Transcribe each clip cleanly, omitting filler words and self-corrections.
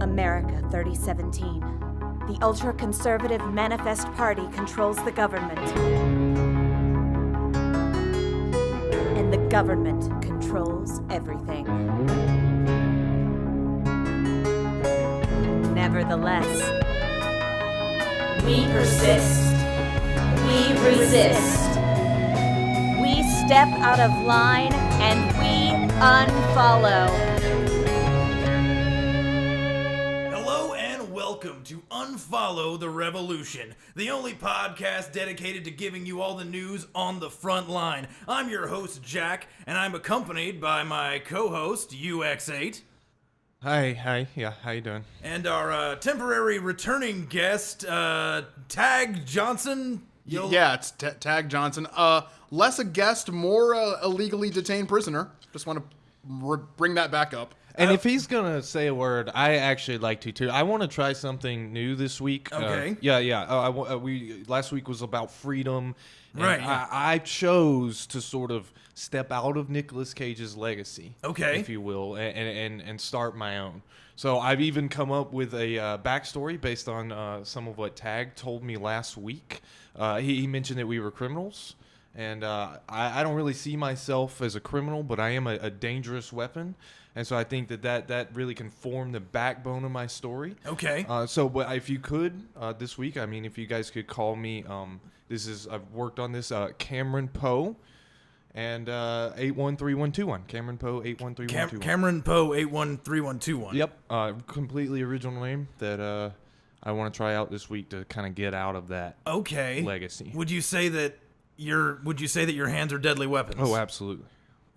America 3017. The ultra-conservative Manifest Party controls the government. And the government controls everything. Nevertheless, we persist. We resist. We step out of line and we unfollow. Hello and welcome to Unfollow the Revolution, the only podcast dedicated to giving you all the news on the front line. I'm your host, Jack, and I'm accompanied by my co-host, UX8. Hi, yeah, how you doing? And our temporary returning guest, Tag Johnson. Yeah, it's Tag Johnson. Less a guest, more a illegally detained prisoner. Just want to bring that back up. And if he's gonna say a word, I actually like to too. I want to try something new this week. Okay. We last week was about freedom. Right. I chose to sort of step out of Nicolas Cage's legacy, okay, if you will, and start my own. So I've even come up with a backstory based on some of what Tag told me last week. He mentioned that we were criminals, and I don't really see myself as a criminal, but I am a dangerous weapon. And so I think that really can form the backbone of my story. Okay. But if you could, this week, I mean, if you guys could call me, I've worked on this, Cameron Poe, and 813121. Cameron Poe, 813121. Cameron Poe, 813121. Yep. Completely original name that I want to try out this week to kind of get out of that legacy. Would you say that your hands are deadly weapons? Oh, absolutely.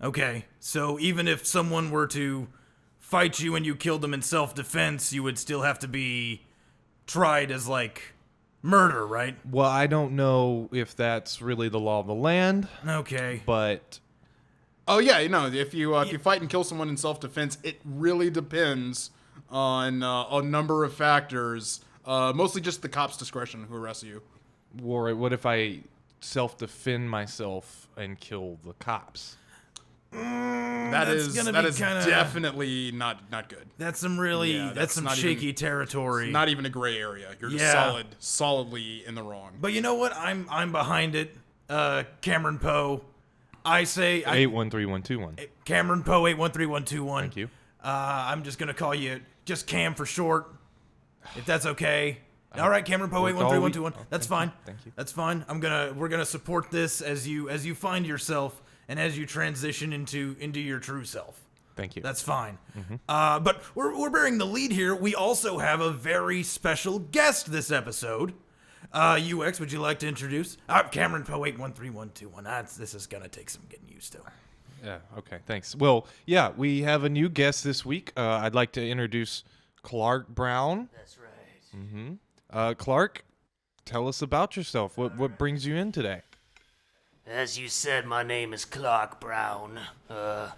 Okay, so even if someone were to fight you and you killed them in self-defense, you would still have to be tried as, like, murder, right? Well, I don't know if that's really the law of the land. Okay. But... Oh, yeah, if you fight and kill someone in self-defense, it really depends on a number of factors, mostly just the cop's discretion who arrests you. Or what if I self-defend myself and kill the cops? That is definitely not good. That's some shaky territory. It's not even a gray area. You're just solidly in the wrong. But you know what? I'm behind it. Cameron Poe. I say 813121. Cameron Poe 813121. Thank you. I'm just gonna call you just Cam for short, if that's okay. All right, Cameron Poe 813121. That's fine. Thank you. That's fine. We're gonna support this as you find yourself and as you transition into your true self. Thank you. That's fine. Mm-hmm. But we're bearing the lead here. We also have a very special guest this episode. UX, would you like to introduce? Cameron Poe 813121. This is gonna take some getting used to. Yeah. Okay. Thanks. Well, yeah, we have a new guest this week. I'd like to introduce Clarke Brown. That's right. Mm-hmm. Clarke, tell us about yourself. What brings you in today? As you said, my name is Clarke Brown. You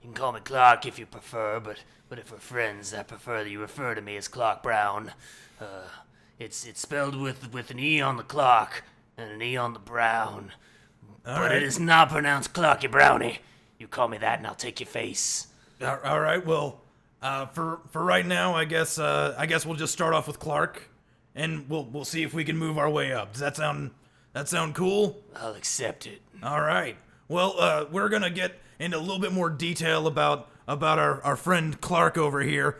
can call me Clarke if you prefer, but if we're friends, I prefer that you refer to me as Clarke Brown. It's spelled with an E on the Clarke and an E on the Brown. But it is not pronounced Clarky Brownie. You call me that and I'll take your face. All right, well, for right now, I guess we'll just start off with Clarke, and we'll see if we can move our way up. Does that sound cool? I'll accept it. All right. Well, we're gonna get into a little bit more detail about our friend Clarke over here.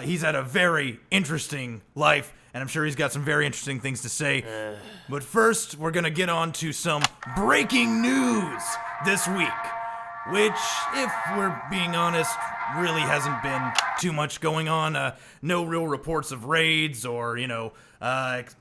He's had a very interesting life, and I'm sure he's got some very interesting things to say. But first, we're gonna get on to some breaking news this week, which, if we're being honest, really hasn't been too much going on. No real reports of raids or,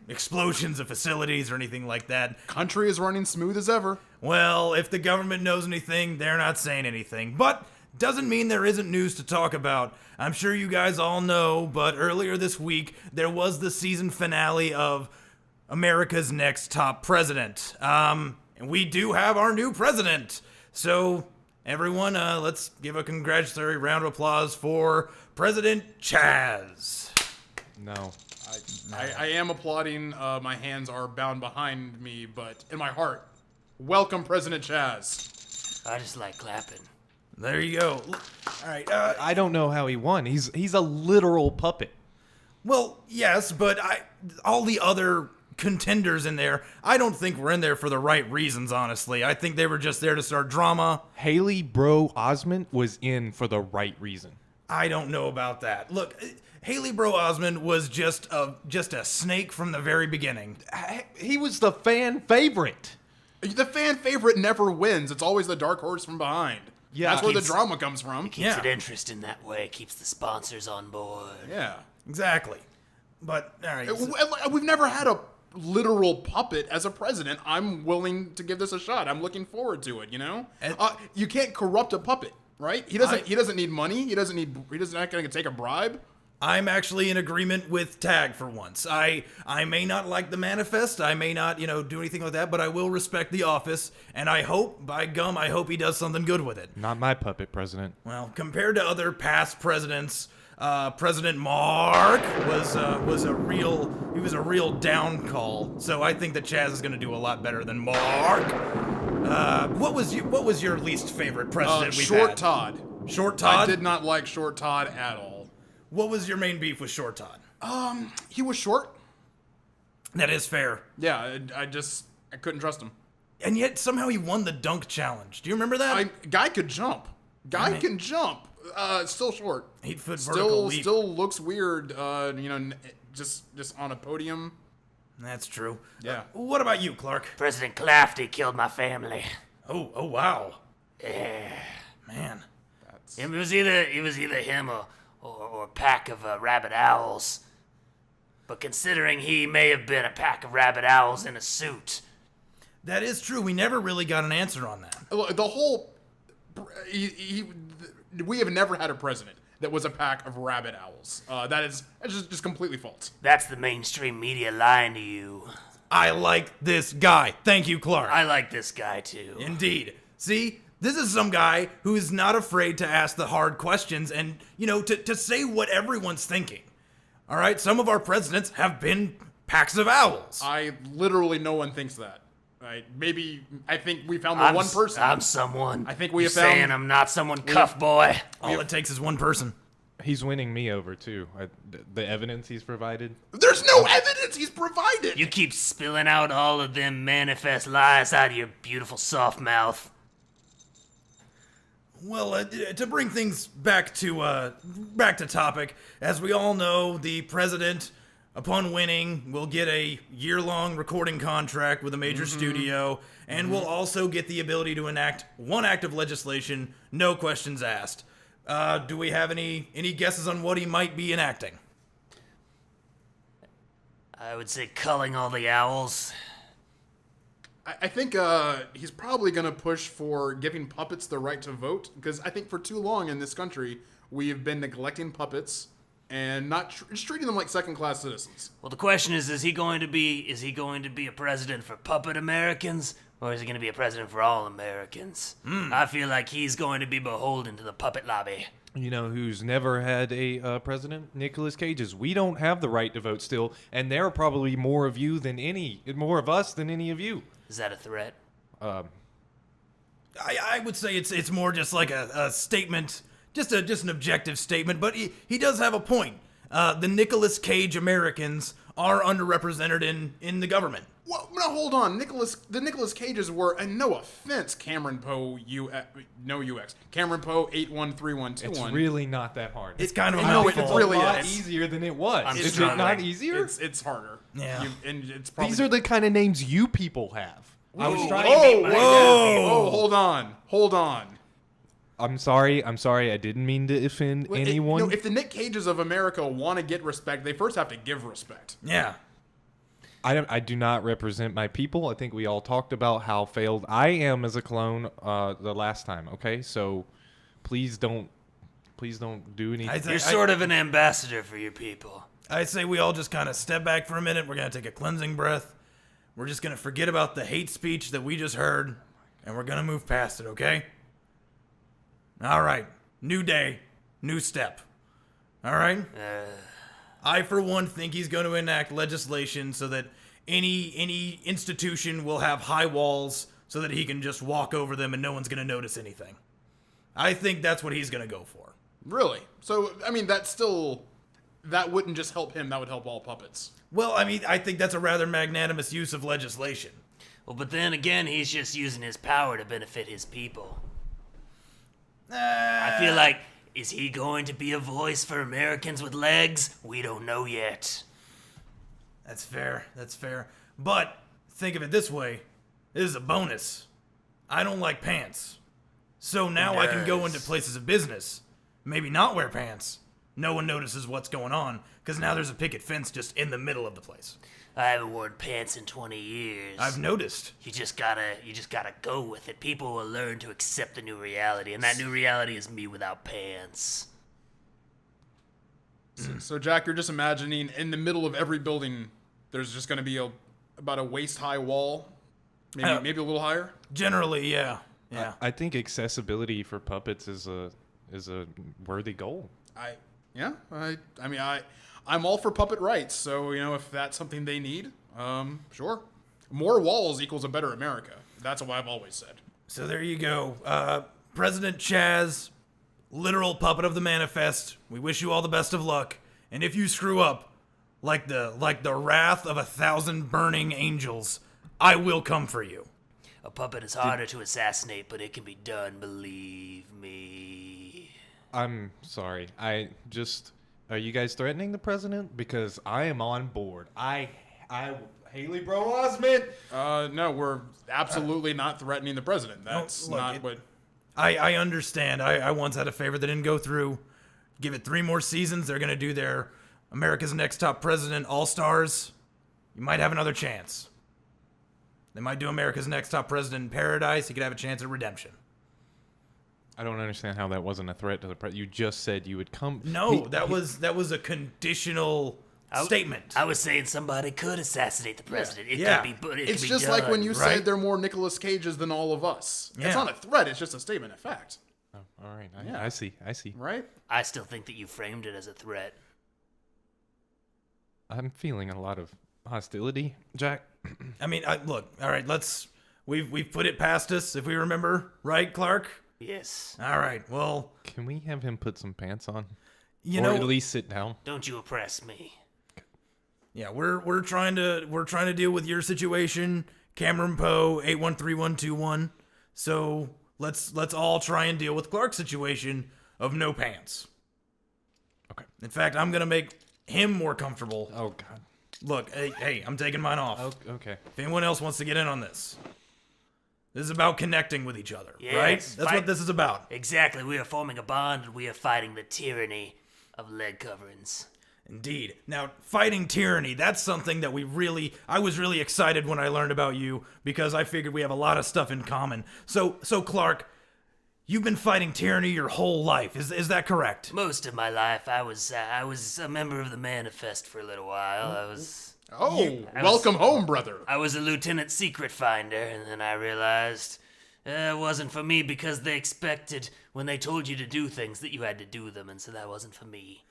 explosions of facilities or anything like that. Country is running smooth as ever. Well, if the government knows anything, they're not saying anything. But doesn't mean there isn't news to talk about. I'm sure you guys all know, but earlier this week, there was the season finale of America's Next Top President. And we do have our new president. So, everyone, let's give a congratulatory round of applause for President Chaz. No. I am applauding. My hands are bound behind me, but in my heart, welcome President Chaz. I just like clapping. There you go. All right. I don't know how he won. He's a literal puppet. Well, yes, but all the other contenders in there, I don't think were in there for the right reasons, honestly. I think they were just there to start drama. Haley Bro Osment was in for the right reason. I don't know about that. Look, Haley Bro Osmond was just a snake from the very beginning. He was the fan favorite. The fan favorite never wins. It's always the dark horse from behind. Yeah. That's where the Keeps- drama comes from. Keeps Yeah. it interesting that way. Keeps the sponsors on board. Yeah. Exactly. But, all right. We've never had a literal puppet as a president. I'm willing to give this a shot. I'm looking forward to it, you know? And- You can't corrupt a puppet, right? He doesn't need money. He's not going to take a bribe. I'm actually in agreement with Tag for once. I may not like the manifest, I may not, do anything like that, but I will respect the office, and I hope, by gum, I hope he does something good with it. Not my puppet president. Well, compared to other past presidents, President Mark was a real down call. So I think that Chaz is going to do a lot better than Mark. What was your least favorite president we've Short had? Todd. Short Todd? I did not like Short Todd at all. What was your main beef with Short Todd? He was short. That is fair. Yeah, I couldn't trust him. And yet somehow he won the dunk challenge. Do you remember that? Guy could jump. Guy can jump. Still short. 8-foot vertical leap. Still looks weird. Just on a podium. That's true. Yeah. What about you, Clark? President Clafty killed my family. Oh wow. Yeah. Man. It was either him or a pack of rabid owls. But considering he may have been a pack of rabid owls in a suit. That is true. We never really got an answer on that. The whole. We have never had a president that was a pack of rabid owls. That's just completely false. That's the mainstream media lying to you. I like this guy. Thank you, Clark. I like this guy too. Indeed. See, this is some guy who is not afraid to ask the hard questions and, to say what everyone's thinking. All right? Some of our presidents have been packs of owls. Literally no one thinks that. Right? Maybe I think we found the one person. I'm someone. I think we You're have found- saying I'm not someone, cuff boy. All it takes is one person. He's winning me over too. The evidence he's provided. There's no evidence he's provided. You keep spilling out all of them manifest lies out of your beautiful soft mouth. Well, to bring things back to topic, as we all know, the president, upon winning, will get a year-long recording contract with a major studio, and will also get the ability to enact one act of legislation, no questions asked. Do we have any guesses on what he might be enacting? I would say culling all the owls. I think he's probably going to push for giving puppets the right to vote, because I think for too long in this country we have been neglecting puppets and not just treating them like second-class citizens. Well, the question is he going to be a president for puppet Americans, or is he going to be a president for all Americans? I feel like he's going to be beholden to the puppet lobby. You know who's never had a president? Nicolas Cage's. We don't have the right to vote still, and there are probably more of us than any of you. Is that a threat? I would say it's more just like a statement, just an objective statement, but he does have a point. The Nicolas Cage Americans are underrepresented in the government. Well, now hold on. The Nicolas Cages were, and no offense, Cameron Poe, Cameron Poe 813121. It's really not that hard. It's kind of a No, it mouthful. really a lot is. easier than it was. I'm Is it struggling. not easier? It's harder. Yeah. And it's probably. These are the kind of names you people have. I was trying. Hold on. I'm sorry. I didn't mean to offend anyone. If the Nick Cages of America want to get respect, they first have to give respect. Yeah. I do not represent my people. I think we all talked about how failed I am as a clone the last time. Okay, so please don't do anything. You're sort of an ambassador for your people. I say we all just kind of step back for a minute. We're going to take a cleansing breath. We're just going to forget about the hate speech that we just heard, and we're going to move past it, okay? All right. New day, new step. All right? I, for one, think he's going to enact legislation so that any institution will have high walls so that he can just walk over them and no one's going to notice anything. I think that's what he's going to go for. Really? So, I mean, that's still. that wouldn't just help him, that would help all puppets. Well, I mean, I think that's a rather magnanimous use of legislation. Well, but then again, he's just using his power to benefit his people. I feel like, is he going to be a voice for Americans with legs? We don't know yet. That's fair. That's fair. But think of it this way. This is a bonus. I don't like pants. So now I can go into places of business. Maybe not wear pants. No one notices what's going on, because now there's a picket fence just in the middle of the place. I haven't worn pants in 20 years. I've noticed. You just gotta go with it. People will learn to accept the new reality, and that new reality is me without pants. So Jack, you're just imagining in the middle of every building, there's just going to be about a waist-high wall, maybe a little higher. Generally, yeah. Yeah. I think accessibility for puppets is a worthy goal. I'm all for puppet rights. So if that's something they need, sure. More walls equals a better America. That's what I've always said. So there you go. President Chaz, literal puppet of the manifest. We wish you all the best of luck. And if you screw up, like the wrath of 1,000 burning angels, I will come for you. A puppet is harder to assassinate, but it can be done, believe me. I'm sorry. Are you guys threatening the president? Because I am on board. Haley Bro Osment. No, we're absolutely not threatening the president. That's look, not what. I understand. I once had a favorite that didn't go through. Give it 3 more seasons. They're going to do their America's Next Top President All-Stars. You might have another chance. They might do America's Next Top President in Paradise. You could have a chance at redemption. I don't understand how that wasn't a threat to the president. You just said you would come. No, that was a conditional statement. I was saying somebody could assassinate the president. It Yeah. could be, but it It's could be just done. like when you right? said they're more Nicolas Cages than all of us. Yeah. It's not a threat. It's just a statement of fact, Oh, all right. Yeah. I see. right? I still think that you framed it as a threat. I'm feeling a lot of hostility, Jack. I mean, look. All right, we've put it past us, if we remember, right, Clark? Yes. All right. Well, Can we have him put some pants on? you or know, at least sit down? Don't you oppress me. yeah, we're trying to deal with your situation, Cameron Poe 813121. So let's all try and deal with Clark's situation of no pants. Okay. In fact, I'm gonna make him more comfortable. Oh God. Look, hey, I'm taking mine off. Okay. If anyone else wants to get in on this, this is about connecting with each other, Yes, right? That's what this is about. Exactly. We are forming a bond, and we are fighting the tyranny of leg coverings. Indeed. Now, fighting tyranny, that's something that I was really excited when I learned about you, because I figured we have a lot of stuff in common. So Clark, you've been fighting tyranny your whole life. Is that correct? Most of my life, I was a member of the Manifest for a little while. Welcome home, brother. I was a lieutenant secret finder, and then I realized it wasn't for me because they expected when they told you to do things that you had to do them, and so that wasn't for me.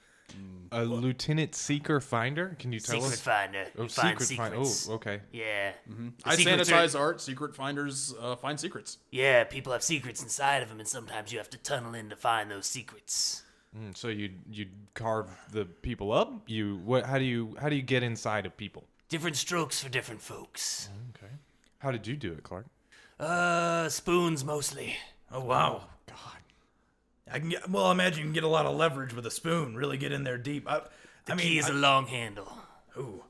A lieutenant seeker finder? Can you tell Secret us? finder. Oh, You find secret finder. secrets. Oh, okay. Yeah. I secrets sanitize art. Secret finders find secrets. Yeah, people have secrets inside of them, and sometimes you have to tunnel in to find those secrets. So you carve the people up? How do you get inside of people? Different strokes for different folks. Okay. How did you do it, Clark? Spoons mostly. Oh, wow. God. I imagine you can get a lot of leverage with a spoon, really get in there deep. The key is a long handle. Ooh.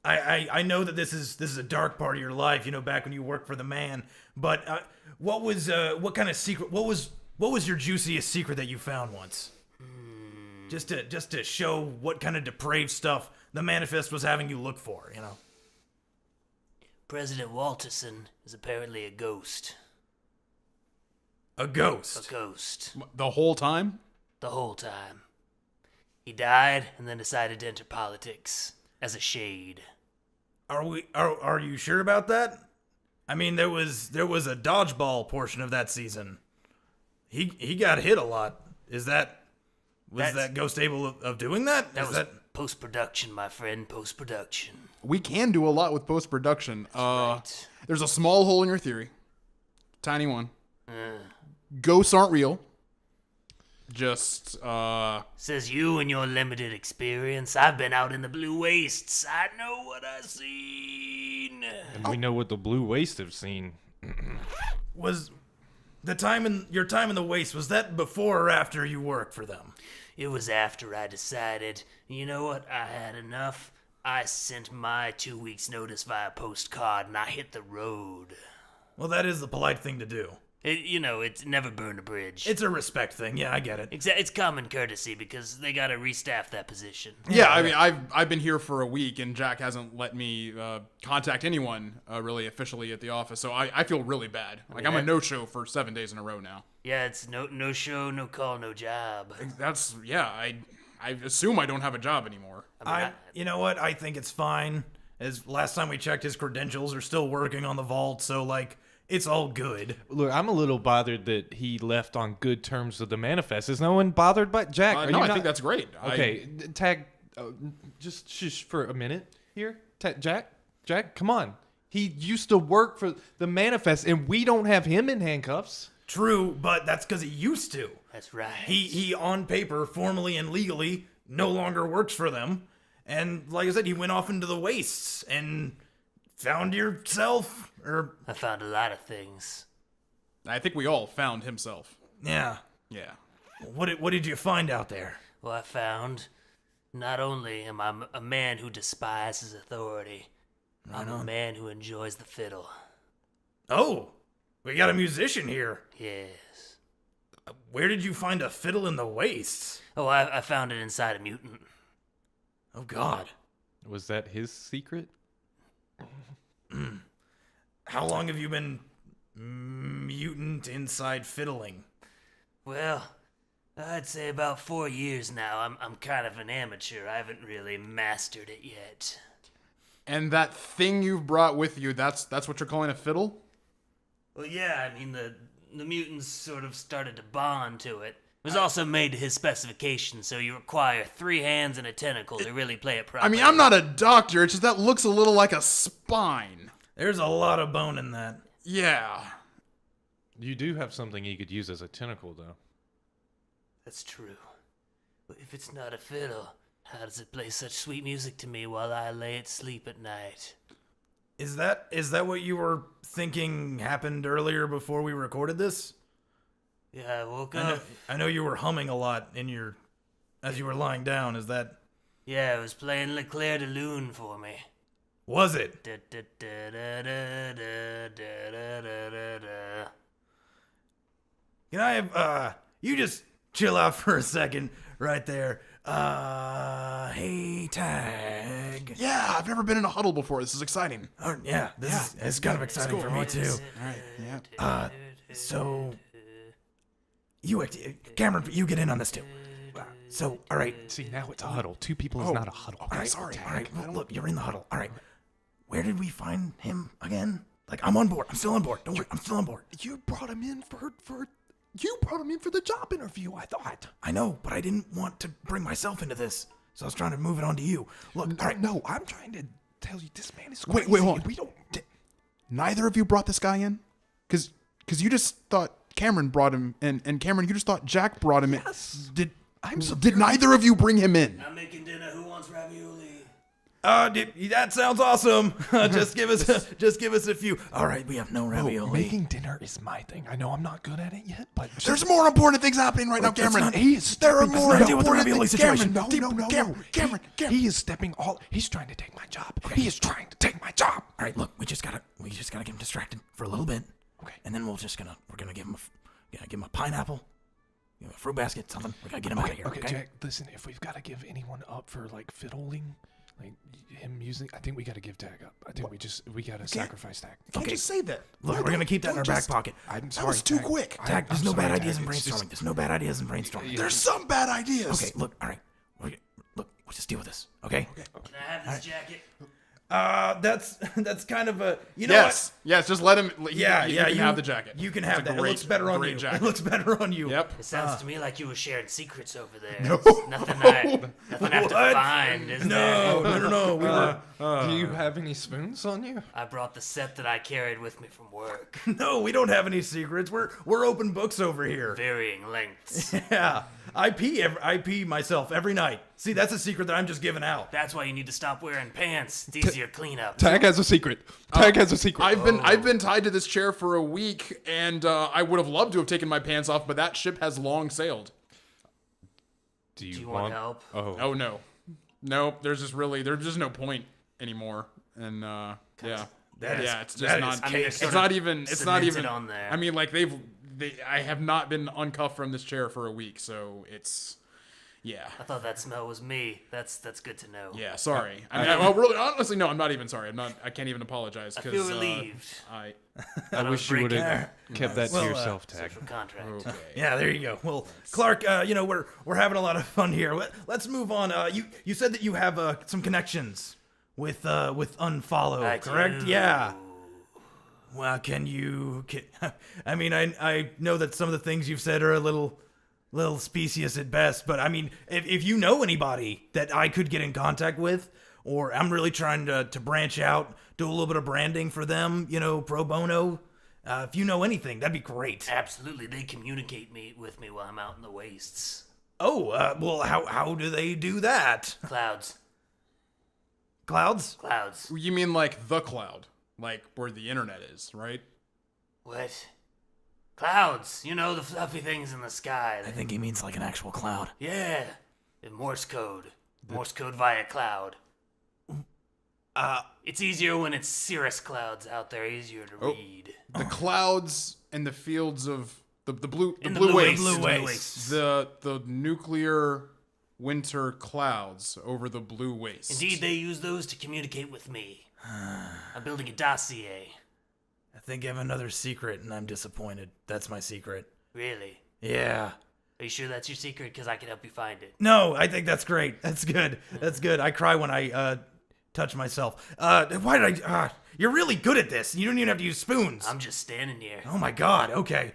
I know that this is a dark part of your life, back when you worked for the man. But what kind of secret? What was your juiciest secret that you found once? Just to show what kind of depraved stuff the manifest was having you look for, President Walterson is apparently a ghost. A ghost. A ghost. The whole time? The whole time. He died and then decided to enter politics as a shade. Are you sure about that? I mean, there was a dodgeball portion of that season. He got hit a lot. Was that ghost able of doing that? That was post-production, my friend, post-production. We can do a lot with post-production. Right. There's a small hole in your theory. Tiny one. Ghosts aren't real. Just, Says you and your limited experience. I've been out in the blue wastes. I know what I seen. And we know what the Blue Waste have seen. Was your time in the waste, was that before or after you worked for them? It was after I decided, you know what, I had enough. I sent my 2 weeks' notice via postcard and I hit the road. Well, that is the polite thing to do. It's never burned a bridge. It's a respect thing. Yeah, I get it. It's common courtesy because they gotta restaff that position. yeah, I mean, I've been here for a week, and Jack hasn't let me contact anyone really officially at the office, so I feel really bad. Like, I'm a no-show for 7 days in a row now. Yeah, it's no show, no call, no job. That's, yeah, I assume I don't have a job anymore. You know what? I think it's fine. As last time we checked, his credentials are still working on the vault, so, like, it's all good. Look, I'm a little bothered that he left on good terms with the manifest. Is no one bothered by Jack? No, I think that's great. Okay, Tag, just shush for a minute here. Jack, come on. He used to work for the manifest, and we don't have him in handcuffs. True, but that's because he used to. That's right. He on paper, formally and legally, no longer works for them. And like I said, he went off into the wastes and found yourself, or... I found a lot of things. I think we all found himself. Yeah. Yeah. What did you find out there? Well, I found not only am I a man who despises authority, I'm a man who enjoys the fiddle. Oh, we got a musician here. Yes. Where did you find a fiddle in the wastes? Oh, I found it inside a mutant. Oh, God. Was that his secret? How long have you been mutant inside fiddling? Well, I'd say about 4 years now. I'm kind of an amateur. I haven't really mastered it yet. And that thing you've brought with you, that's what you're calling a fiddle? Well, yeah, I mean, the mutants sort of started to bond to it. It was also made to his specifications, so you require 3 hands and a tentacle to really play it properly. I mean, I'm not a doctor, it's just that looks a little like a spine. There's a lot of bone in that. Yeah. You do have something he could use as a tentacle, though. That's true. But if it's not a fiddle, how does it play such sweet music to me while I lay it sleep at night? Is that what you were thinking happened earlier before we recorded this? Yeah, I woke up. I know you were humming a lot as you were lying down. Is that... Yeah, it was playing Le Clair de Lune for me. Was it? Can I have, you just chill out for a second right there. Hey, Tag. Yeah, I've never been in a huddle before. This is exciting. Oh, yeah, this is kind of exciting for me, too. All right, yeah. So, Cameron, you get in on this, too. So, all right. See, now it's a huddle. 2 people is not a huddle. All right, sorry. All right, well, look, you're in the huddle. All right. Where did we find him again? Like, I'm on board. I'm still on board. Don't worry, I'm still on board. You brought him in for the job interview, I thought. I know, but I didn't want to bring myself into this, so I was trying to move it on to you. Look, all right. No, I'm trying to tell you this man is Wait, crazy. hold on. We don't. Neither of you brought this guy in? Because you just thought Cameron brought him in, and Cameron, you just thought Jack brought him Yes. in. Did neither of you bring him in? I'm making dinner. Who wants ravioli? That sounds awesome. just give us a few. All right, we have no ravioli. Making dinner is my thing. I know I'm not good at it yet, but There's more important things happening right now, Cameron. There are more not deal with the important ravioli things. situation. Cameron, Cameron. He is stepping all. He's trying to take my job. He is trying to take my job. All right, look, we just gotta get him distracted for a little bit. Okay. And then we're gonna give him a pineapple, give him a fruit basket, something. We're gonna get him out of here. Okay, Jack. Listen, if we've got to give anyone up for like fiddling, like him using, I think we got to give Tag up. I think we got to sacrifice Tag. You can't just say that. Look, we're gonna keep that in our back pocket. I'm That sorry. was too Tag. quick. Tag, there's I'm no sorry, bad Tag. ideas in It's brainstorming. just- There's no bad ideas in brainstorming. There's some bad ideas. Okay, look, all right. Look, we'll just deal with this, okay? Can I have this jacket? That's kind of a Yes, just let him. You can you have the jacket. You can It's have a that. It great- looks better on great you. jacket. It looks better on you. Yep. It sounds to me like you were sharing secrets over there. No. It's nothing I have to What? find, is there? No. We were, Do you have any spoons on you? I brought the set that I carried with me from work. no, we don't have any secrets. We're open books over here. Varying lengths. Yeah, I pee myself every night. See, that's a secret that I'm just giving out. That's why you need to stop wearing pants. It's easier cleanup. Tag has a secret. Tag has a secret. I've been tied to this chair for a week, and I would have loved to have taken my pants off, but that ship has long sailed. Do Do you want help? Oh no, there's just no point anymore, and yeah, it's just not. I mean, they're It's sort not of even. It's not cemented even on there. I mean, like I have not been uncuffed from this chair for a week, so it's. Yeah. I thought that smell was me. That's good to know. Yeah. Sorry. Well, really, honestly, no. I'm not even sorry. I can't even apologize I because feel relieved. I wish you would have kept that to Well, yourself, Tag. Social contract. Okay. Yeah, there you go. Well, Clark, we're having a lot of fun here. Let's move on. You said that you have some connections with Unfollow, I correct? do. Yeah. Well, I mean, I know that some of the things you've said are a little specious at best, but I mean, if you know anybody that I could get in contact with, or I'm really trying to branch out, do a little bit of branding for them, pro bono. If you know anything, that'd be great. Absolutely. They communicate with me while I'm out in the wastes. Oh, well, how do they do that? Clouds. Clouds? Clouds. You mean like the cloud, like where the internet is, right? What? Clouds. You know, the fluffy things in the sky. I think he means like an actual cloud. Yeah. In Morse code. Morse code via cloud. It's easier when it's cirrus clouds out there, easier to read. The clouds and the fields of the blue In the blue blue waste. wastes. Blue wastes. The nuclear winter clouds over the blue waste. Indeed, they use those to communicate with me. I'm building a dossier. I think I have another secret, and I'm disappointed. That's my secret. Really? Yeah. Are you sure that's your secret? Because I can help you find it. No, I think that's great. That's good. That's good. I cry when I touch myself. Why did I? You're really good at this. You don't even have to use spoons. I'm just standing here. Oh my God. Okay.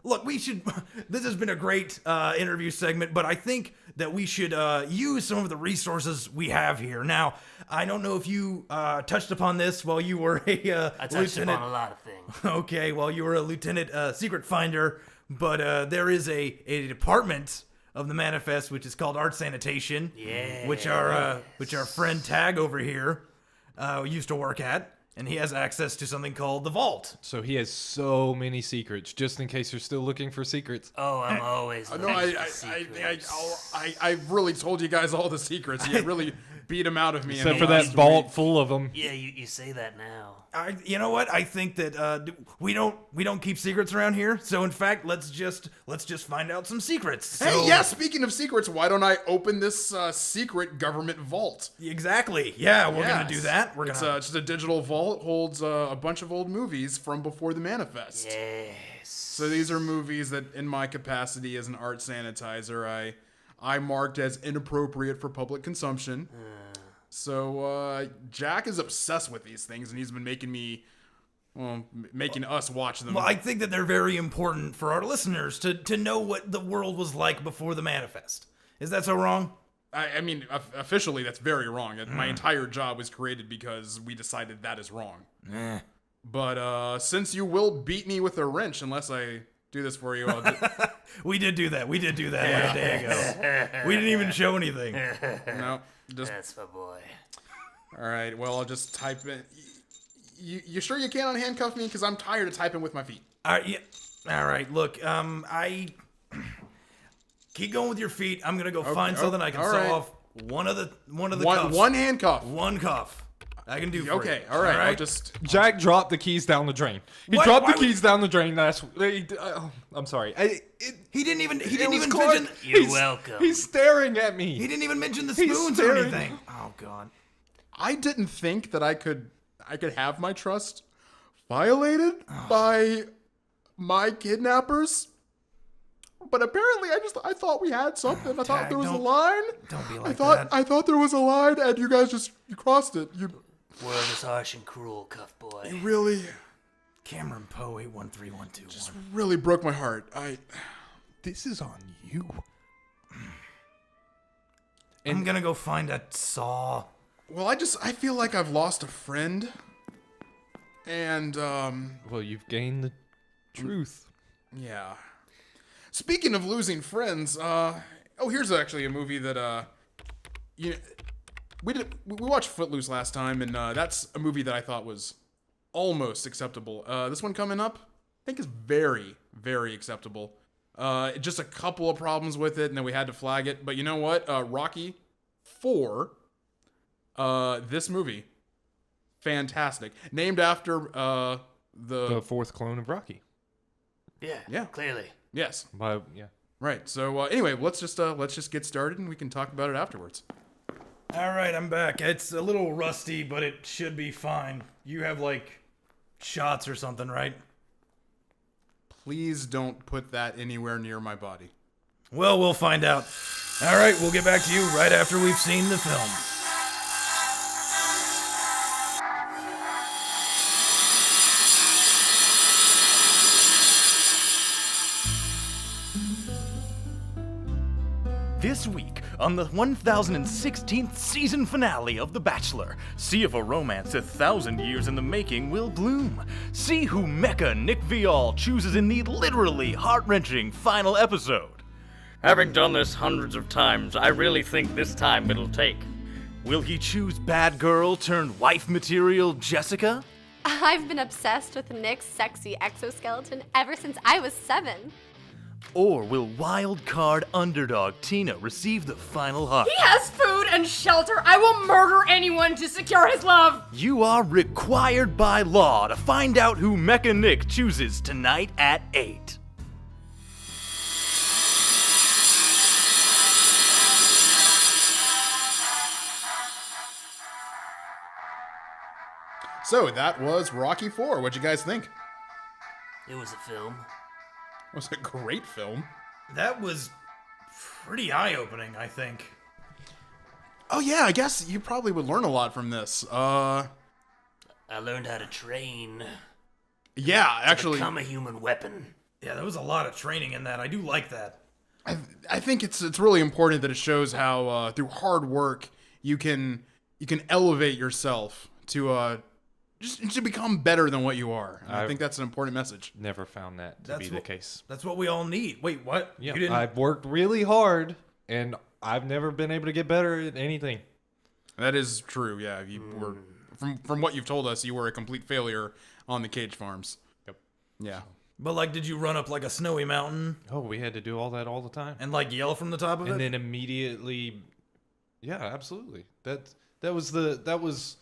Look, we should. This has been a great interview segment, but I think that we should use some of the resources we have here. Now, I don't know if you touched upon this while you were a I touched lieutenant. upon a lot of things. Okay, well, you were a lieutenant secret finder, but there is a department of the manifest which is called art sanitation. Yeah. Which our friend Tag over here used to work at, and he has access to something called the vault. So he has so many secrets, just in case you're still looking for secrets. Oh, I'm always No, looking for secrets. I really told you guys all the secrets. You really beat them out of me. Except in for the that last vault week. full of them. Yeah, you say that now. You know what? I think that we don't keep secrets around here. So in fact, let's just find out some secrets. Hey, So- yeah. Speaking of secrets, why don't I open this secret government vault? Exactly. Yeah, we're gonna do that. It's just a digital vault, holds a bunch of old movies from before the manifest. Yes. So these are movies that, in my capacity as an art sanitizer, I marked as inappropriate for public consumption. So Jack is obsessed with these things, and he's been making us watch them. Well, I think that they're very important for our listeners to know what the world was like before the manifest. Is that so wrong? I mean, officially, that's very wrong. My entire job was created because we decided that is wrong. But since you will beat me with a wrench unless I do this for you, We did do that. Like a day ago. We didn't even show anything. no, just That's my boy. all right. Well, I'll just type in. You sure you can't unhandcuff me? Because I'm tired of typing with my feet. All right. Yeah. All right. Look, I keep going with your feet. I'm gonna go find something I can all saw right. off one of the cuffs. One handcuff. One cuff. I can do for Okay, you. all right. I'll just. Jack dropped the keys down the drain. He What? dropped Why the would- keys down the drain last. I'm sorry. He didn't even was Clark. mention. You're welcome. He's staring at me. He didn't even mention the He's spoons or staring. anything. Oh God. I didn't think that I could have my trust violated by my kidnappers. But apparently, I thought we had something. I thought Tag, there was a don't- line. Don't be like I thought there was a line, and you guys you crossed it. You World is harsh and cruel, cuff boy. really, Cameron Poe 813121. really broke my heart. This is on you. I'm gonna go find a saw. Well, I feel like I've lost a friend, and Well, you've gained the truth. yeah. Speaking of losing friends, here's actually a movie that we watched Footloose last time, and that's a movie that I thought was almost acceptable. This one coming up, I think is very, very acceptable. Just a couple of problems with it, and then we had to flag it. But you know what? Rocky 4, this movie, fantastic. Named after The fourth clone of Rocky. Yeah. Clearly. Yes. Yeah. Right. So anyway, let's just get started, and we can talk about it afterwards. All right, I'm back. It's a little rusty, but it should be fine. You have like shots or something, right? Please don't put that anywhere near my body. Well, we'll find out. All right, we'll get back to you right after we've seen the film. This week, on the 1016th season finale of The Bachelor, see if a romance 1,000 years in the making will bloom. See who Mecha Nick Viall chooses in the literally heart-wrenching final episode. Having done this hundreds of times, I really think this time it'll take. Will he choose bad girl turned wife material Jessica? I've been obsessed with Nick's sexy exoskeleton ever since I was 7. Or will wild card underdog Tina receive the final hug? He has food and shelter. I will murder anyone to secure his love. You are required by law to find out who Mecha Nick chooses tonight at 8. So that was Rocky 4. What'd you guys think? It was a film. It was a great film. That was pretty eye-opening, I think. Oh yeah, I guess you probably would learn a lot from this. I learned how to train. Yeah, actually, Become a human weapon. Yeah, there was a lot of training in that. I do like that. I think it's really important that it shows how through hard work you can elevate yourself to just to become better than what you are. And I think that's an important message. Never found that to be the case. That's what we all need. Wait, what? Yeah, You didn't? I've worked really hard, and I've never been able to get better at anything. That is true. Yeah, you were from what you've told us, you were a complete failure on the cage farms. Yep. Yeah. But like, did you run up like a snowy mountain Oh, we had to do all that all the time. and like yell from the top of it? And then immediately, yeah, absolutely. That was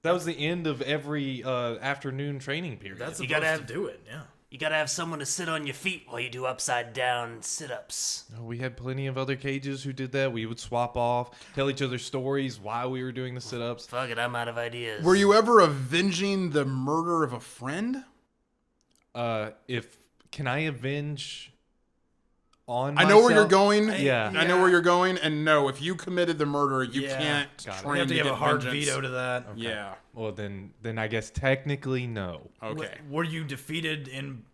the end of every afternoon training period. That's You supposed gotta to do it. Yeah. You gotta have someone to sit on your feet while you do upside down sit-ups. We had plenty of other cages who did that. We would swap off, tell each other stories while we were doing the sit-ups. Fuck it, I'm out of ideas. Were you ever avenging the murder of a friend? Can I avenge on I know where you're myself? going. Yeah. I know where you're going. And no, if you committed the murder, you Yeah. can't Got it. train You have to give get a hard vengeance. veto to that. Yeah. Well, then I guess technically no. Okay. Were you defeated in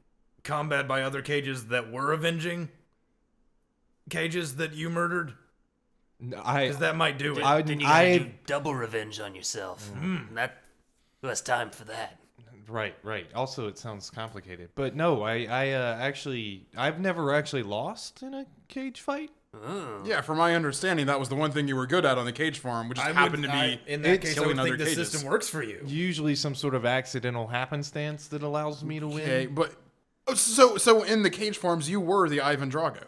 combat by other cages that were avenging cages that you murdered? Because that might do it. Then you gotta do double revenge on yourself. Who has time for that? Right. Also, it sounds complicated, but no, I've never actually lost in a cage fight. Yeah, from my understanding, that was the one thing you were good at on the cage farm, which just happened to be in that case, I killing would other think the cages. system works for you. Usually, some sort of accidental happenstance that allows me to win. Okay, but so in the cage farms, you were the Ivan Drago,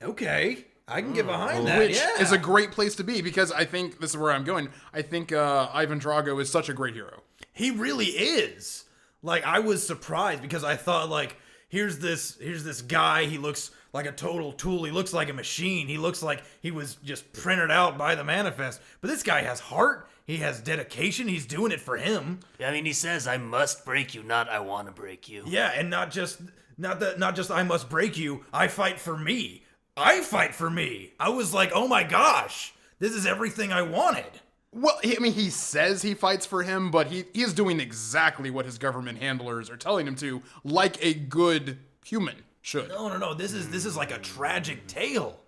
Okay, I can get behind that. which yeah. is a great place to be because I think this is where I'm going. I think Ivan Drago is such a great hero. He really is. Like, I was surprised because I thought, like, here's this guy. He looks like a total tool. He looks like a machine. He looks like he was just printed out by the manifest. But this guy has heart. He has dedication. He's doing it for him. I mean, he says, I must break you, not I want to break you. Yeah, and not just not just I must break you, I fight for me. I fight for me. I was like, oh my gosh, this is everything I wanted. Well, he says he fights for him, but he is doing exactly what his government handlers are telling him to, like a good human should. No. This is like a tragic tale.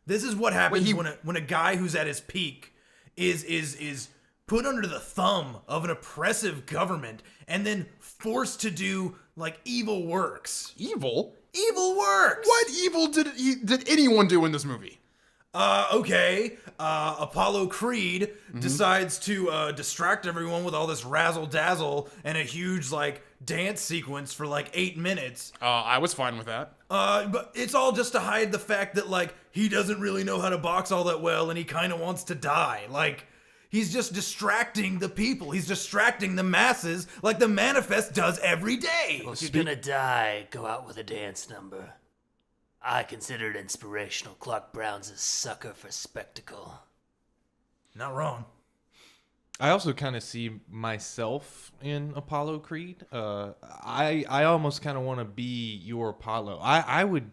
This is what happens when a guy who's at his peak is put under the thumb of an oppressive government and then forced to do like evil works. Evil? Evil works. What evil did anyone do in this movie? Okay. Apollo Creed decides to distract everyone with all this razzle dazzle and a huge like dance sequence for like 8 minutes. I was fine with that. But it's all just to hide the fact that like he doesn't really know how to box all that well and he kind of wants to die. Like he's just distracting the people. He's distracting the masses like the Manifest does every day. Well, if you're gonna die, go out with a dance number. I consider it inspirational. Clarke Brown's a sucker for spectacle. Not wrong. I also kind of see myself in Apollo Creed. I almost kind of want to be your Apollo. I would,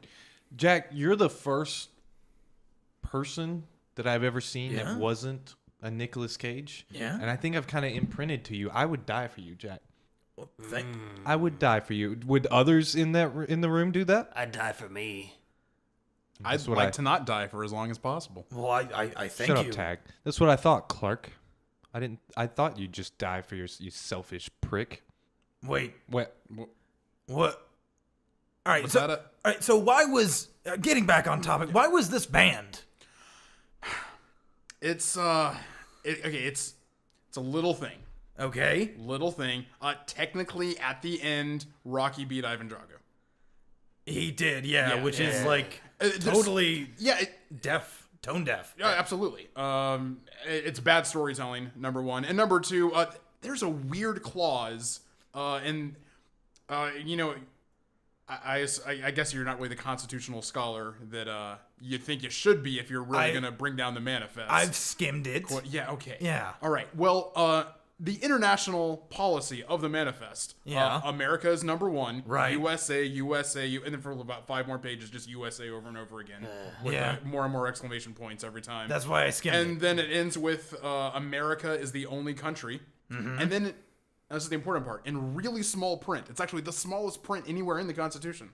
Jack, you're the first person that I've ever seen that wasn't a Nicolas Cage. Yeah. And I think I've kind of imprinted to you. I would die for you, Jack. Well, I would die for you. Would others in the room do that? I'd die for me. I'd like to not die for as long as possible. Well, I thank Shut you. up, Tag. That's what I thought, Clark. I thought you'd just die for you selfish prick. Wait. What? All right. Was So, that all right. So why was getting back on topic? Why was this banned? It's a little thing. Okay. Little thing. Technically, at the end, Rocky beat Ivan Drago. He did, yeah, which is like There's- totally Yeah, tone deaf. yeah, absolutely. It's bad storytelling, number one, and number two, there's a weird clause, and you know, I guess you're not really the constitutional scholar that you think you should be if you're really gonna bring down the manifest. I've skimmed it. Yeah. Okay. Yeah. All right. Well, the international policy of the manifest. Yeah. America is number one. Right. USA, and then for about 5 more pages, just USA over and over again. With Yeah. more and more exclamation points every time. That's why I skimmed And it. then it ends with America is the only country. And then this is the important part. In really small print. It's actually the smallest print anywhere in the Constitution.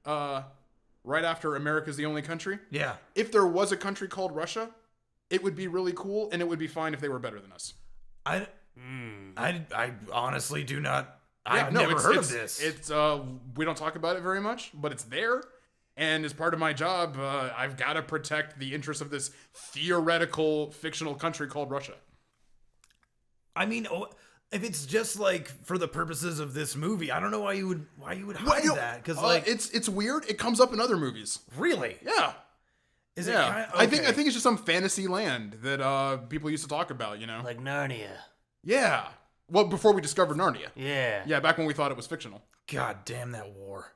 Right after America is the only country. Yeah. If there was a country called Russia, it would be really cool, and it would be fine if they were better than us. I honestly do not. I've never heard of this. It's we don't talk about it very much, but it's there. And as part of my job, I've got to protect the interests of this theoretical fictional country called Russia. I mean, if it's just like for the purposes of this movie, I don't know why you would hide that, because like it's weird. It comes up in other movies. really, Yeah. is it? Yeah. Kind of, I think it's just some fantasy land that people used to talk about, you know. Like Narnia. Yeah. Well, before we discovered Narnia. Yeah. Yeah, back when we thought it was fictional. God damn that war!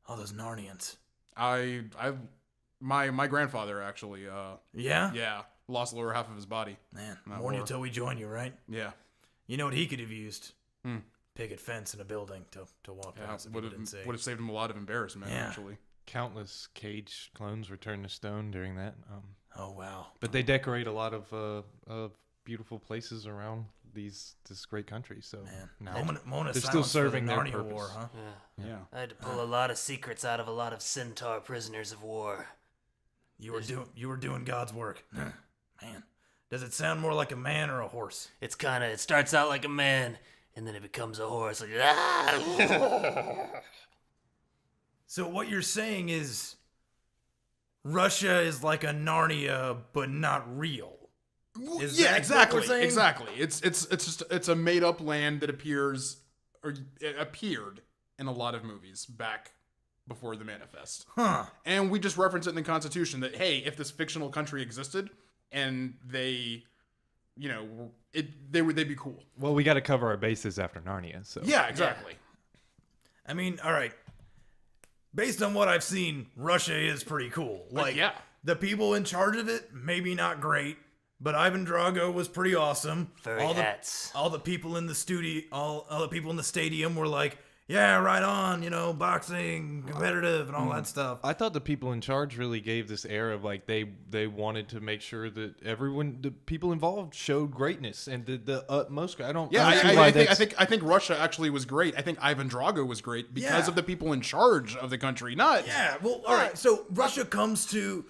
All those Narnians. My grandfather actually Yeah. lost the lower half of his body. Man, That warn you war. till we join you, right? Yeah. You know what he could have used? Hmm. Picket fence in a building to walk Yeah, past. If would people didn't see. have saved him a lot of embarrassment, Yeah. actually. Countless Cage clones returned to stone during that. Oh wow! But they decorate a lot of beautiful places around this great country. So Man, now Mona they're still silence serving for the their Narnia purpose. War, huh? Yeah. I had to pull a lot of secrets out of a lot of centaur prisoners of war. You were doing God's work, man. Does it sound more like a man or a horse? It starts out like a man, and then it becomes a horse. Like, ah! So what you're saying is Russia is like a Narnia, but not real. Is Yeah, that exactly. what we're saying? Exactly. It's a made up land that appears or it appeared in a lot of movies back before the manifest. Huh. And we just reference it in the Constitution that hey, if this fictional country existed and they they'd be cool. Well, we got to cover our bases after Narnia. So Yeah, exactly. I mean, all right. Based on what I've seen, Russia is pretty cool. Like, yeah. the people in charge of it, maybe not great, but Ivan Drago was pretty awesome. Furry hats. All the people in the studio, all the people in the stadium were like, yeah, right on, boxing, competitive, and all that stuff. I thought the people in charge really gave this air of like they wanted to make sure that the people involved showed greatness and did the utmost. I don't think Russia actually was great. I think Ivan Drago was great because of the people in charge of the country. Not All right. So Russia comes to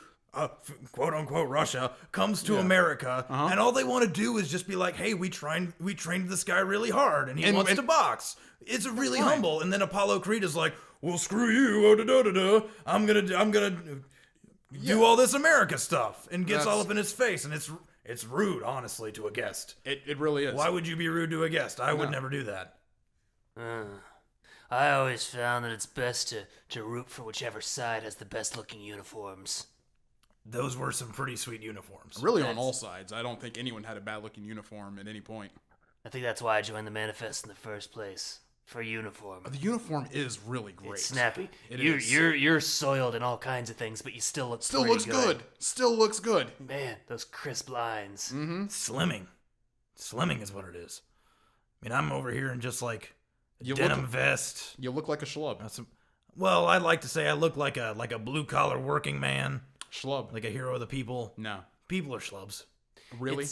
quote unquote Russia comes to America, and all they want to do is just be like, hey, we trained this guy really hard, and he wants to box. It's really humble. And then Apollo Creed is like, well, screw you, I'm gonna do all this America stuff, and gets all up in his face, and it's rude, honestly, to a guest. It really is. Why would you be rude to a guest? I would never do that. I always found that it's best to root for whichever side has the best looking uniforms. Those were some pretty sweet uniforms. Really, on all sides. I don't think anyone had a bad-looking uniform at any point. I think that's why I joined the Manifest in the first place. For uniform. The uniform is really great. It's snappy. It is. You're soiled in all kinds of things, but you still look Still looks good. Still looks good. Man, those crisp lines. Mm-hmm. Slimming is what it is. I mean, I'm over here in just like a denim vest. You look like a schlub. Well, I'd like to say I look like a blue-collar working man. Schlub. Like a hero of the people. No. People are schlubs. Really?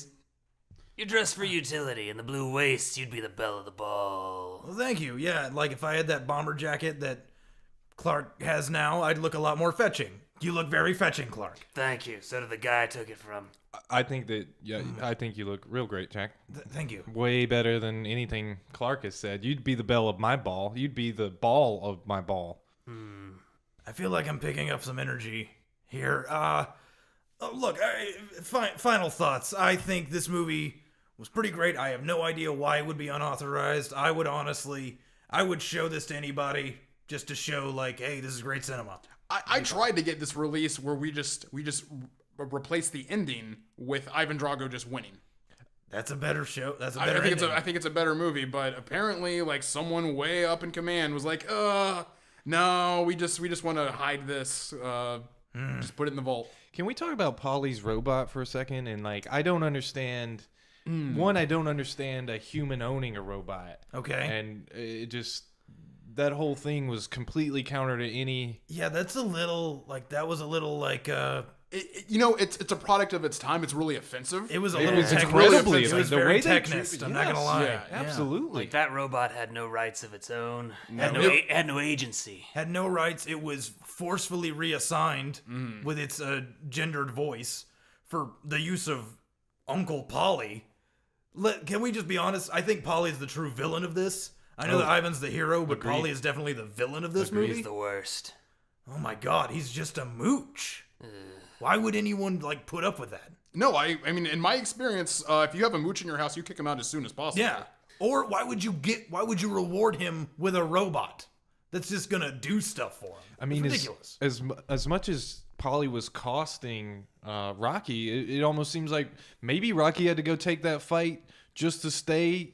You're dressed for utility. In the blue waist, you'd be the belle of the ball. Well, thank you. Yeah, like if I had that bomber jacket that Clark has now, I'd look a lot more fetching. You look very fetching, Clark. Thank you. So did the guy I took it from. I think that, I think you look real great, Jack. Thank you. Way better than anything Clark has said. You'd be the belle of my ball. You'd be the ball of my ball. I feel like I'm picking up some energy here. Look, final thoughts. I think this movie was pretty great. I have no idea why it would be unauthorized. I would show this to anybody just to show, like, hey, this is great cinema. I tried to get this release where we just replace the ending with Ivan Drago just winning. That's a better show. That's a better I think it's a better movie, but apparently, like, someone way up in command was like, no, we just want to hide this. Just put it in the vault. Can we talk about Polly's robot for a second? And like, I don't understand. One, I don't understand a human owning a robot. Okay. And it just, that whole thing was completely counter to any. Yeah, that's a little like it's a product of its time. It's really offensive. It was a little incredibly. It was very technist. I'm not gonna lie. Yeah, absolutely. Like that robot had no rights of its own. Had no agency. Had no rights. It was forcefully reassigned with its gendered voice for the use of Uncle Polly. Can we just be honest? I think Polly's the true villain of this. I know that Ivan's the hero, but Polly is definitely the villain of this movie. He's the worst. Oh my God, he's just a mooch. Why would anyone like put up with that? No, I mean, in my experience, if you have a mooch in your house, you kick him out as soon as possible. Yeah. Or why would you reward him with a robot that's just gonna do stuff for him? I mean, it's ridiculous. As much as Polly was costing Rocky, it almost seems like maybe Rocky had to go take that fight just to stay,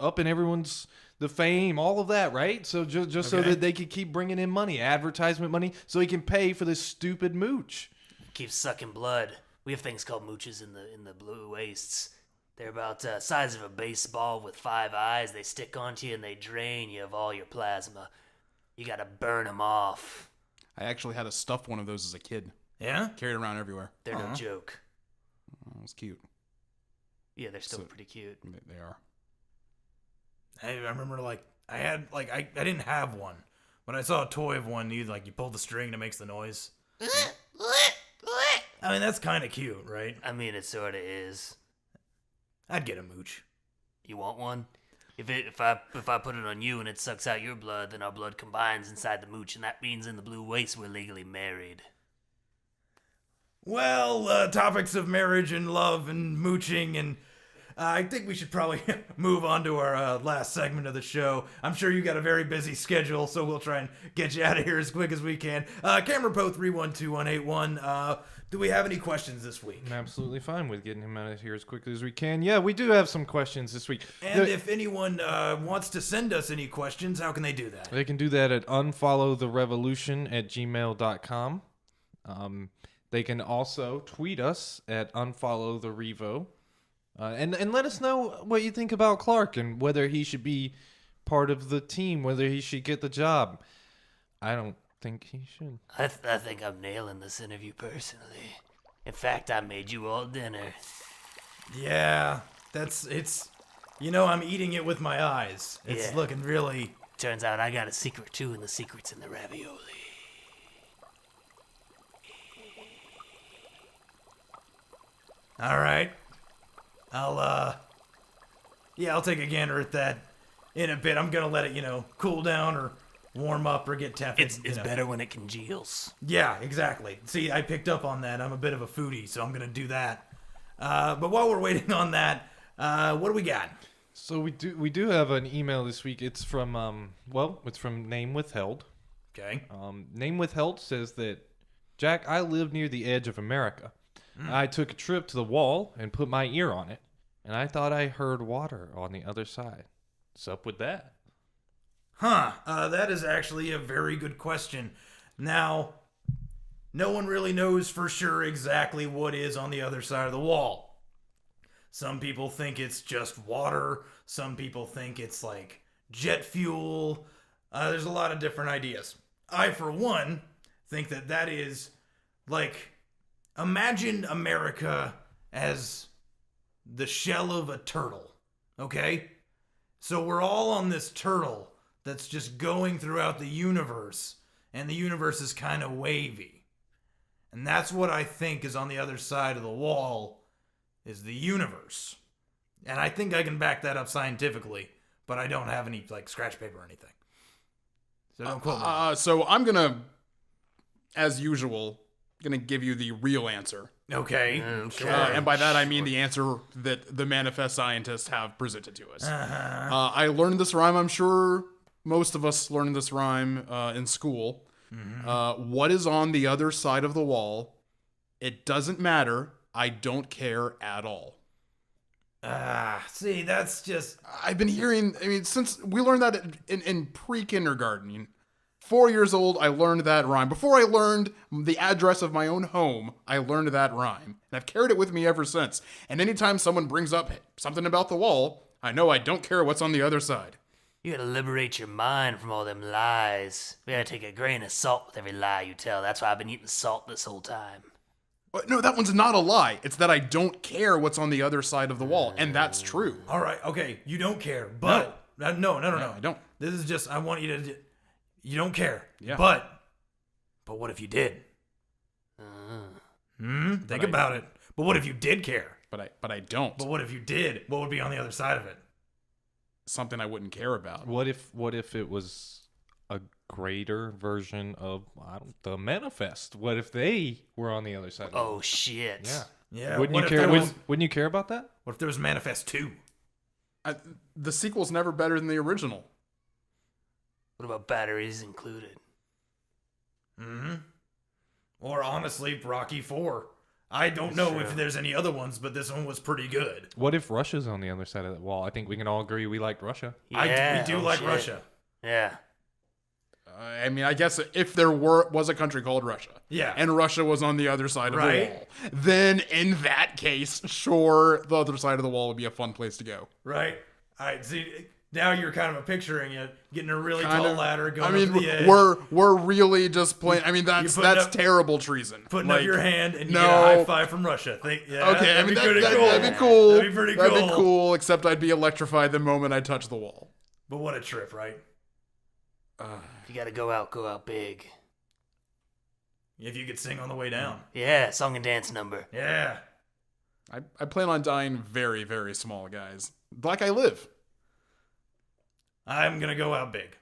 up in everyone's the fame, all of that, right? So just so that they could keep bringing in money, advertisement money, so he can pay for this stupid mooch. Keep sucking blood. We have things called mooches in the blue wastes. They're about the size of a baseball with 5 eyes. They stick onto you and they drain you of all your plasma. You gotta burn them off. I actually had a stuffed one of those as a kid. Yeah? Carried around everywhere. They're no joke. Oh, it was cute. Yeah, they're still pretty cute. They are. I remember I didn't have one, but I saw a toy of one. You pull the string and it makes the noise. I mean, that's kind of cute, right? I mean, it sort of is. I'd get a mooch. You want one? If I put it on you and it sucks out your blood, then our blood combines inside the mooch, and that means in the blue waste we're legally married. Well, topics of marriage and love and mooching and I think we should probably move on to our last segment of the show. I'm sure you got a very busy schedule, so we'll try and get you out of here as quick as we can. Camera Po 312181. Do we have any questions this week? I'm absolutely fine with getting him out of here as quickly as we can. Yeah, we do have some questions this week. And if anyone wants to send us any questions, how can they do that? They can do that at unfollowtherevolution@gmail.com. They can also tweet us at unfollowtherevo. And let us know what you think about Clark and whether he should be part of the team, whether he should get the job. I don't think he should. I think I'm nailing this interview personally. In fact, I made you all dinner. Yeah, it's. I'm eating it with my eyes. It's Yeah. looking really. Turns out I got a secret too, and the secret's in the ravioli. All right. I'll take a gander at that in a bit. I'm gonna let it, cool down or warm up or get tepid. It's better when it congeals. Yeah, exactly. See, I picked up on that. I'm a bit of a foodie, so I'm gonna do that. But while we're waiting on that, what do we got? So we do have an email this week. It's from it's from Name Withheld. Okay. Name Withheld says that, Jack, I live near the edge of America. I took a trip to the wall and put my ear on it, and I thought I heard water on the other side. What's up with that? That is actually a very good question. Now, no one really knows for sure exactly what is on the other side of the wall. Some people think it's just water. Some people think it's like jet fuel. There's a lot of different ideas. I, for one, think that is like, imagine America as the shell of a turtle, okay? So we're all on this turtle that's just going throughout the universe, and the universe is kind of wavy. And that's what I think is on the other side of the wall, is the universe. And I think I can back that up scientifically, but I don't have any, like, scratch paper or anything. So don't quote me. So I'm gonna, as usual, gonna give you the real answer. Okay. And by that I mean the answer that the manifest scientists have presented to us. I learned this rhyme. I'm sure most of us learned this rhyme in school. What is on the other side of the wall? It doesn't matter. I don't care at all. See, that's just... I've been hearing, since we learned that in pre-kindergarten. 4 years old, I learned that rhyme. Before I learned the address of my own home, I learned that rhyme. And I've carried it with me ever since. And anytime someone brings up something about the wall, I know I don't care what's on the other side. You gotta liberate your mind from all them lies. We gotta take a grain of salt with every lie you tell. That's why I've been eating salt this whole time. No, that one's not a lie. It's that I don't care what's on the other side of the wall. And that's true. All right, okay, you don't care, but... No, I don't. This is just, I want you to... You don't care. Yeah. But what if you did? Think about it. But what if you did care? But I don't. But what if you did? What would be on the other side of it? Something I wouldn't care about. What if it was a greater version of the manifest? What if they were on the other side? Oh shit. Yeah. Yeah. Wouldn't you care? Wouldn't you care about that? What if there was Manifest 2? The sequel's never better than the original. What about batteries included? Or honestly, Rocky 4. I don't know if there's any other ones, but this one was pretty good. What if Russia's on the other side of that wall? I think we can all agree we like Russia. Yeah, we do like Russia. Yeah. I guess if there was a country called Russia, yeah, and Russia was on the other side of the wall, then in that case, sure, the other side of the wall would be a fun place to go. Right. All right. See, now you're kind of picturing it, getting a really tall ladder, going up the edge. We're really just playing. That's terrible treason. Putting up your hand and you get a high five from Russia. Okay, that'd be cool. That'd be cool. That'd be pretty cool. That'd be cool. Except I'd be electrified the moment I touch the wall. But what a trip, right? If you gotta go out big. If you could sing on the way down. Yeah, song and dance number. Yeah. I plan on dying very, very small, guys. Like I live. I'm gonna go out big.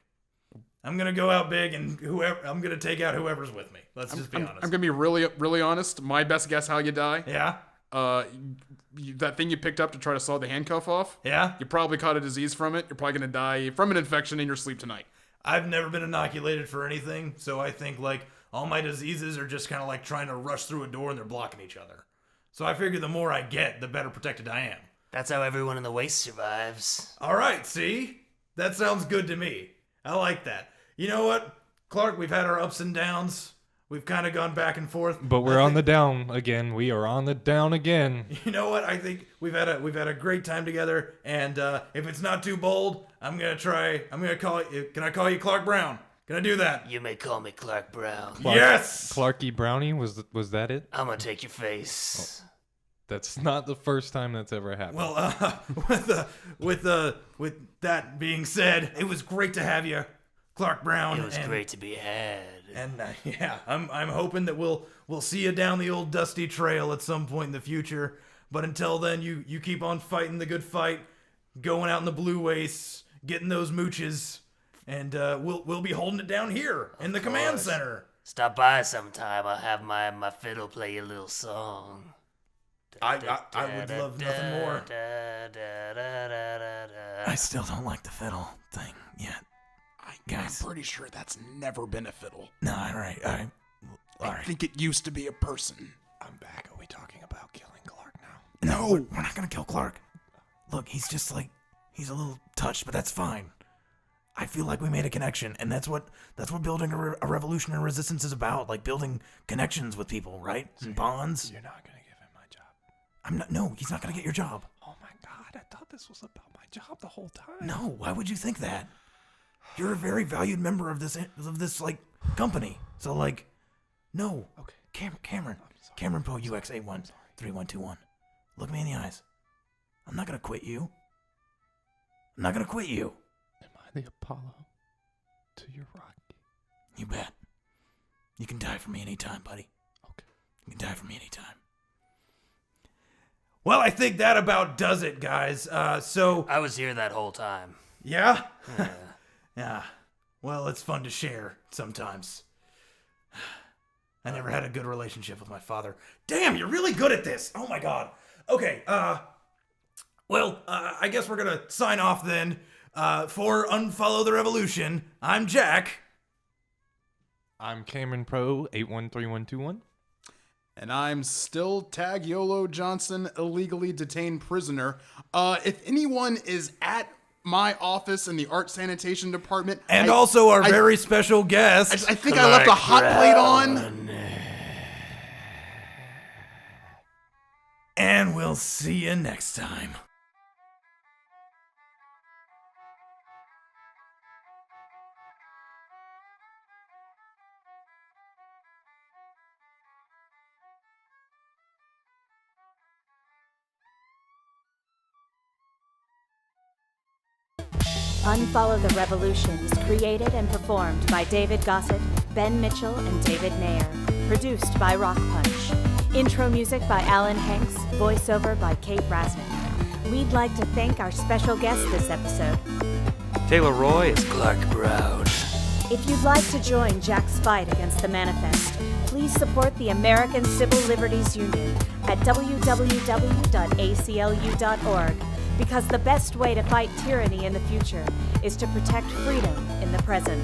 I'm gonna go out big, and I'm gonna take out whoever's with me. Let's just be honest. I'm gonna be really, really honest. My best guess how you die. Yeah. That thing you picked up to try to saw the handcuff off. Yeah. You probably caught a disease from it. You're probably gonna die from an infection in your sleep tonight. I've never been inoculated for anything, so I think like all my diseases are just kind of like trying to rush through a door and they're blocking each other. So I figure the more I get, the better protected I am. That's how everyone in the Waste survives. All right, see? That sounds good to me. I like that. You know what, Clark, we've had our ups and downs. We've kind of gone back and forth. But we're on the down again. We are on the down again. You know what? I think we've had a great time together. And if it's not too bold, I'm gonna call you. Can I call you Clarke Brown? Can I do that? You may call me Clarke Brown. Yes. Clarky Brownie, was that it? I'm gonna take your face. That's not the first time that's ever happened. Well, with that being said, it was great to have you, Clarke Brown. It was great to be had. And yeah, I'm hoping that we'll see you down the old dusty trail at some point in the future. But until then, you keep on fighting the good fight, going out in the blue wastes, getting those mooches, and we'll be holding it down here in the command center. Stop by sometime. I'll have my fiddle play you a little song. I would love nothing more. I still don't like the fiddle thing yet. I'm pretty sure that's never been a fiddle. No, all right. I think it used to be a person. I'm back. Are we talking about killing Clarke now? No, we're not gonna kill Clarke. Look, he's just like, he's a little touched, but that's fine. I feel like we made a connection, and that's what building a revolution and resistance is about, like building connections with people, right? And bonds. You're not gonna give him my job. I'm not. No, he's not gonna get your job. Oh my God! I thought this was about my job the whole time. No, why would you think that? You're a very valued member of this like company. So like, no. Okay. Cameron Poe, UX8 3121. Look me in the eyes. I'm not gonna quit you. I'm not gonna quit you. Am I the Apollo to your Rocky? You bet. You can die for me anytime, buddy. Okay. You can die for me anytime. Well, I think that about does it, guys. So I was here that whole time. yeah. Yeah. Yeah. Well, it's fun to share sometimes. I never had a good relationship with my father. Damn, you're really good at this. Oh my God. Okay. Well, I guess we're gonna sign off then. For Unfollow the Revolution, I'm Jack. I'm Cameron Pro 813121. And I'm still Tag YOLO Johnson, illegally detained prisoner. If anyone is at my office in the art sanitation department, And also our very special guest. I think I left a hot plate on. And we'll see you next time. Unfollow the Revolution is created and performed by David Gossett, Ben Mitchell, and David Nair. Produced by Rock Punch. Intro music by Alan Hanks, voiceover by Kate Rasnick. We'd like to thank our special guest this episode. Taylor Roy is Clarke Brown. If you'd like to join Jack's fight against the Manifest, please support the American Civil Liberties Union at www.aclu.org, because the best way to fight tyranny in the future is to protect freedom in the present.